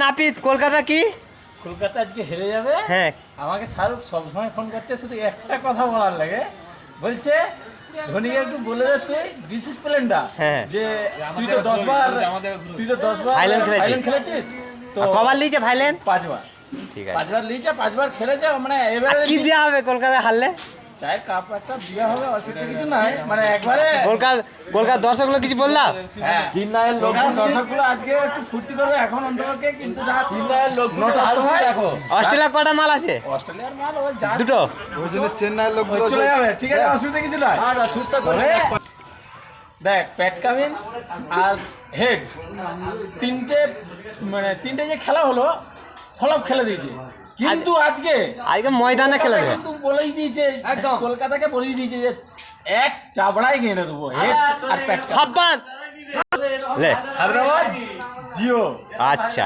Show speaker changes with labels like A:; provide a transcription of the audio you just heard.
A: নাপিত কলকাতা কি
B: কলকাতা আজকে হেরে যাবে।
A: হ্যাঁ
B: আমাকে শাহরুখ সবসময় ফোন করছে, শুধু একটা কথা বলার লাগে, বলছে ধোনিকে একটু বলে দে তুই ডিসিপ্লিনটা,
A: হ্যাঁ।
B: যে তুই তো 10 বার ফাইনাল খেলেছিস তো
A: কবার লিয়েছে ভাইলেন
B: 5 বার।
A: ঠিক আছে
B: 5 বার লিয়েছে, 5 বার খেলেছে, মানে এবারে
A: কি দেওয়া হবে কলকাতা হারলে
B: চায়ের কাপ একটা বিয়ে হবে, অসুবিধা কিছু নাই, মানে একবারে
A: কলকাতা দর্শকগুলো কিছু বললাম
B: হ্যাঁ দর্শকগুলো আজকে একটু ফুর্তি করবে এখন অন্তরকে, কিন্তু রাত 9টার সময় দেখো
A: অস্ট্রেলিয়া কটা মাল আছে
B: অস্ট্রেলিয়ার মাল ওই যা
A: দুটো
C: ওই জন্য চেন্নাইয়ের লোক
B: চলে যাবে, ঠিক আছে, অসুবিধা কিছু নয়। তবে দেখ প্যাট কামিন্স আর হেড তিনটে যে খেলা হলো ফলপ খেলে দিয়েছে, কিন্তু আজকে
A: ময়দানে খেলে দেবে
B: কিন্তু বলেই দিয়েছে একদম, কলকাতাকে বলেই দিয়েছে যে এক চাবড়াই কিনে দেবো হেড আর প্যাট।
A: সাব্বাস লে
B: হায়দ্রাবাদ জিও।
A: আচ্ছা